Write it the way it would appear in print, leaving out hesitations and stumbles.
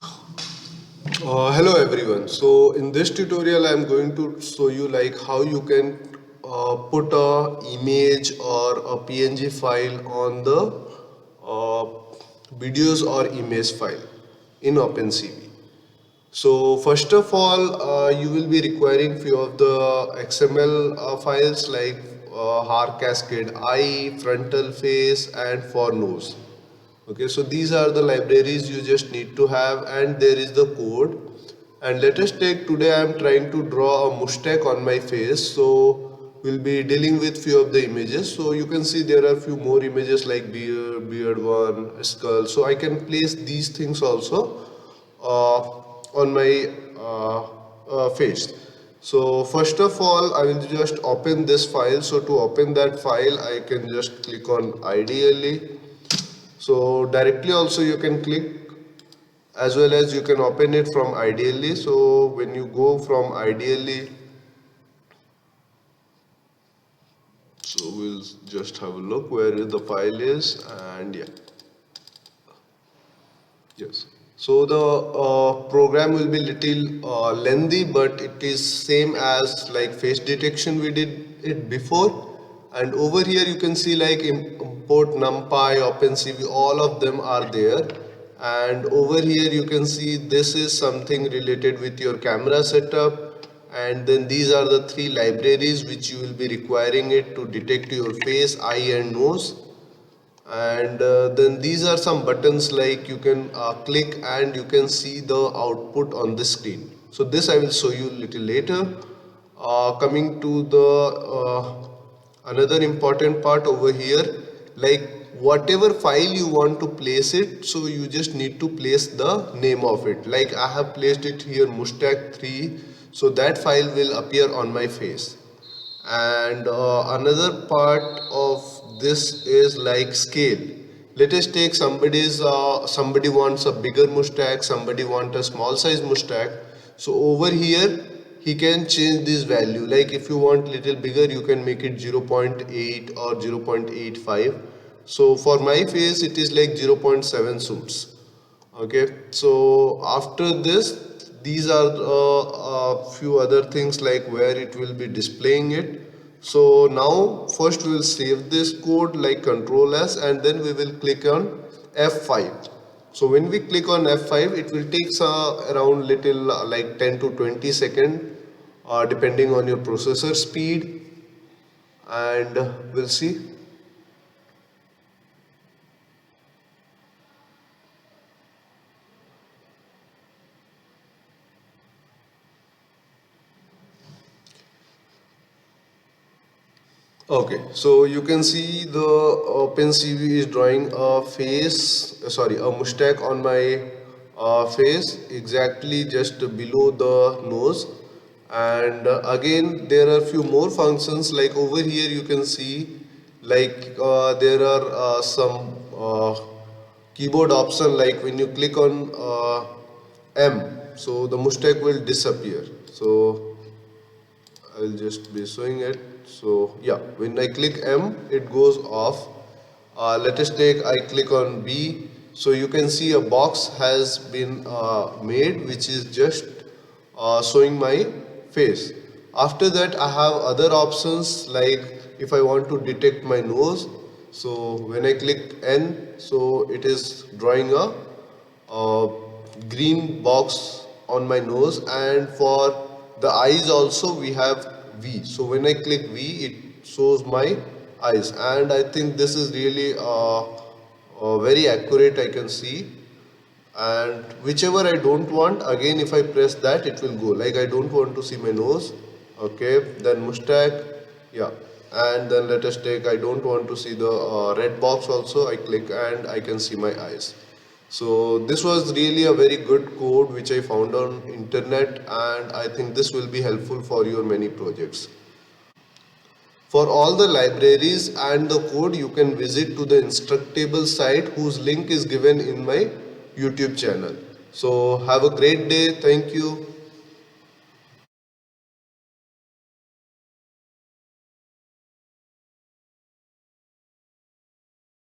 Hello everyone. So in this tutorial I am going to show you like how you can put a image or a PNG file on the uh, videos or image file in OpenCV. So first of all you will be requiring few of the XML files like har cascade eye, frontal face and for nose. Okay, so these are the libraries you just need to have, and there is the code. And let us take today I am trying to draw a mustache on my face, so we'll be dealing with few of the images. So you can see there are few more images like beard one, skull, so I can place these things also uh, on my face. So first of all I will just open this file. So to open that file I can just click on ideally. So directly also you can click, as well as you can open it from ideally. So when you go from ideally, so we'll just have a look where the file is. And yeah, yes, so the program will be little lengthy, but it is same as like face detection we did it before. And over here you can see like import numpy, OpenCV, all of them are there. And over here you can see this is something related with your camera setup. And then these are the three libraries which you will be requiring it to detect your face, eye and nose. And then these are some buttons like you can click and you can see the output on the screen. So this I will show you a little later. Coming to the another important part over here, like whatever file you want to place it, so you just need to place the name of it. Like I have placed it here mustache 3, so that file will appear on my face. And another part of this is like scale. Let us take somebody wants a bigger mustache, somebody wants a small size mustache. So over here he can change this value. Like if you want little bigger you can make it 0.8 or 0.85. So for my face it is like 0.7 suits. Okay, so after this these are a few other things like where it will be displaying it. So now first we will save this code like control S, and then we will click on F5. So when we click on F5 it will take around little like 10 to 20 second depending on your processor speed. And we'll see. Okay, so you can see the OpenCV is drawing a face, sorry, a mustache on my face exactly just below the nose. And again, there are few more functions like over here you can see like there are some keyboard option like when you click on M, so the mustache will disappear. So I'll just be showing it. So yeah, when I click M, it goes off. Let us take, I click on B. So you can see a box has been made which is just showing my face. After that I have other options like if I want to detect my nose. So when I click N, so it is drawing a uh, green box on my nose. And for the eyes also we have V. So when I click V it shows my eyes, and I think this is really very accurate, I can see. And whichever I don't want, again if I press that it will go. Like I don't want to see my nose, okay, then mustache, yeah. And then let us take, I don't want to see the red box also, I click and I can see my eyes. So this was really a very good code which I found on internet, and I think this will be helpful for your many projects. For all the libraries and the code, you can visit to the instructable site whose link is given in my YouTube channel. So have a great day. Thank you.